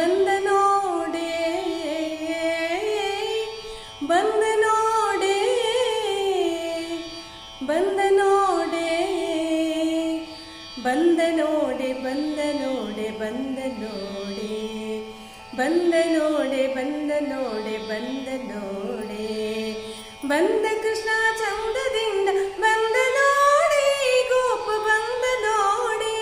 ಬಂದ ನೋಡೆ ಬಂದ ನೋಡೆ ಬಂದ ನೋಡೆ ಬಂದ ನೋಡೆ ಬಂದ ನೋಡೆ ಬಂದ ನೋಡೆ ಬಂದ ನೋಡೆ ಬಂದ ನೋಡೆ ಬಂದ ನೋಡೆ ಬಂದ ಕೃಷ್ಣ ಚಂದದಿಂದ ಬಂದ ನೋಡೆ ಗೋಪ ಬಂದ ನೋಡೆ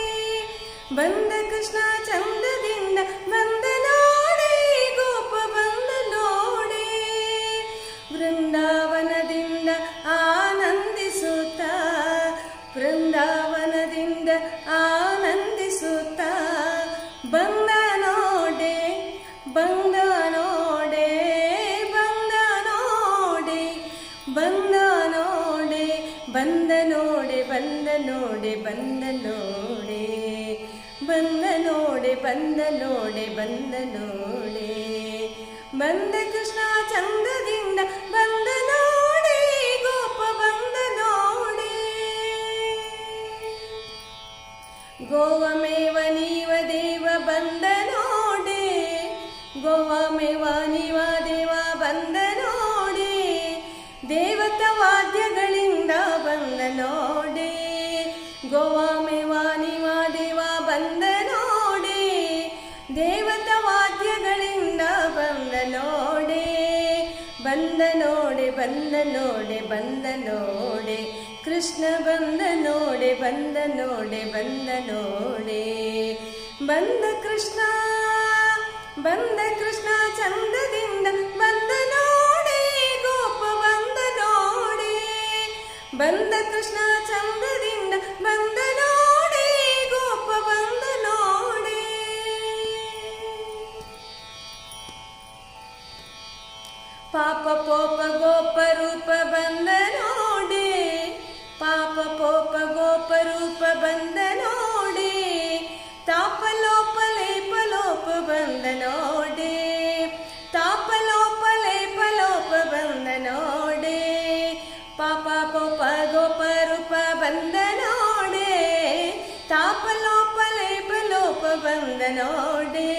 ಬಂದ ಕೃಷ್ಣ ಚಂದದಿಂದ ಬಂದ ನೋಡೆ ಗೋಪ ಬಂದ ನೋಡೆ ವೃಂದಾವನದಿಂದ ಆನಂದಿಸುತ್ತ ವೃಂದಾವನದಿಂದ ಆನಂದಿಸುತ್ತ ಬಂದ ನೋಡೆ ಬಂದ ನೋಡೆ ಬಂದ ನೋಡೆ ಬಂದ ನೋಡೆ ಬಂದ ನೋಡೆ ಬಂದ ನೋಡೆ ಬಂದ ನೋಡೆ ಬಂದ ನೋಡೆ ಬಂದ ನೋಡೆ ಬಂದ ನೋಡೆ ಬಂದ ಕೃಷ್ಣ ಚಂದದಿಂದ ಬಂದ ನೋಡೆ ಗೋಪ ಬಂದ ನೋಡೆ ಗೋವಮೇವ ನೀವ ದೇವ ಬಂದ ನೋಡೆ ಗೋವಮೇವ ನೀವ ದೇವ ಬಂದ ನೋಡೆ ದೇವತ ವಾದ್ಯಗಳಿಂದ ಬಂದ ನೋಡೆ ಗೋವಮೇವ ನೀವ ದೇವ ಬಂದ ನೋಡೆ ದೇವತ ವಾದ್ಯಗಳಿಂದ ಬಂದ ನೋಡೆ ಬಂದ ನೋಡೆ ಬಂದ ನೋಡೆ ಬಂದ ನೋಡೆ ಕೃಷ್ಣ ಬಂದ ನೋಡೆ ಬಂದ ನೋಡೆ ಬಂದ ನೋಡೆ ಬಂದ ಕೃಷ್ಣ ಚಂದದಿಂದ ಬಂದ ನೋಡೆ ಗೋಪ ಬಂದ ನೋಡೆ ಬಂದ ಕೃಷ್ಣ ಚಂದದಿಂದ ಬಂದ ನೋಡೆ ಗೋಪ ಬಂದ ನೋಡೆ ಪಾಪ ಪೋಪ ಗೋಪ ರೂಪ ಬಂದ ನೋಡೆ ಪಾಪ ಪೋಪ ಗೋಪ ರೂಪ ಬಂದ ನೋಡೆ ತಾಪ ಲೋಪ ಲೇಪ ಲೋಪ ಬಂದ ನೋಡೆ ತಾಪ ಲೋಪ ಲೇಪ ಲೋಪ ಬಂದ ನೋಡೆ ಪಾಪ ಪೋಪ ಗೋಪ ರೂಪ ಬಂದ ನೋಡೆ ತಾಪ ಲೋಪ ಲೇಪ ಲೋಪ ಬಂದ ನೋಡೆ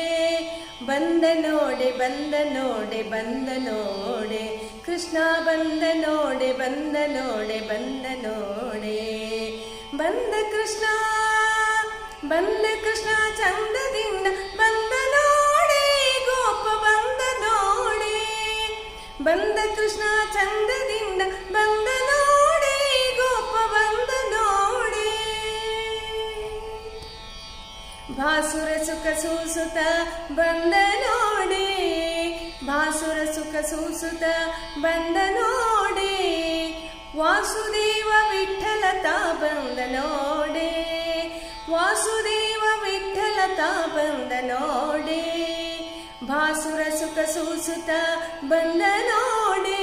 ಬಂದ ನೋಡೆ ಬಂದ ನೋಡೆ ಬಂದ ನೋಡೆ ಕೃಷ್ಣ ಬಂದ ನೋಡೆ ಬಂದ ನೋಡೆ ಬಂದ ನೋಡೆ ಬಂದ ಕೃಷ್ಣ ಚಂದದಿಂದ ಬಂದ ನೋಡೆ ಗೋಪ ಬಂದ ನೋಡೆ ಬಂದ ಕೃಷ್ಣ ಚಂದದಿಂದ ಬಂದ ನೋಡೆ ಗೋಪ ಬಂದ ನೋಡೆ ಭಾಸುರ ಸುಖ ಸೂಸುತ್ತ ಬಂದ ನೋಡೆ ಭಾಸುರ ಸುಖ ಸೂಸುತ್ತ ಬಂದ ನೋಡೆ ವಾಸುದೇವ ವಿಠಲ ತಾ ಬಂದ ನೋಡೆ ವಾಸುದೇವ ವಿಠಲ ತಾ ಬಂದ ನೋಡೆ ಭಾಸುರ ಸುಖ ಸೂಸುತ್ತ ಬಂದ ನೋಡೆ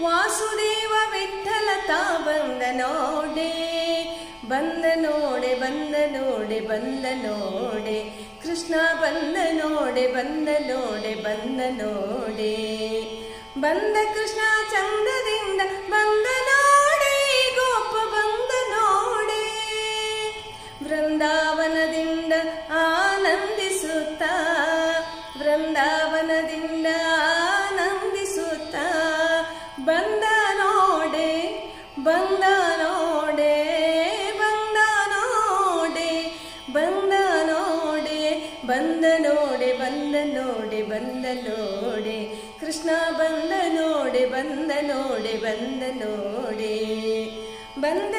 ವಾಸುದೇವ ವಿಠಲ ತಾ ಬಂದ ನೋಡೆ ಬಂದ ನೋಡೆ ಬಂದ ನೋಡೆ ಬಂದ ನೋಡೆ ಕೃಷ್ಣ ಬಂದ ನೋಡೆ ಬಂದ ನೋಡೆ ಬಂದ ನೋಡೆ ಬಂದ ಕೃಷ್ಣ ಚಂದದಿಂದ ಬಂದ ನೋಡೆ ಗೋಪ ಬಂದ ನೋಡೆ ವೃಂದಾವನದಿಂದ ಆನಂದಿಸುತ್ತ ವೃಂದಾವನದಿಂದ ಆನಂದಿಸುತ್ತ ಬಂದ ನೋಡೆ ಬಂದ ನೋಡೆ ಬಂದ ನೋಡೆ ಬಂದ ನೋಡೆ ಬಂದ ನೋಡೆ ಬಂದ ನೋಡೆ ಬಂದ ನೋಡೆ ಕೃಷ್ಣ ಬಂದ ನೋಡೆ ಬಂದ ನೋಡೆ ಬಂದ ನೋಡೆ ಬಂದ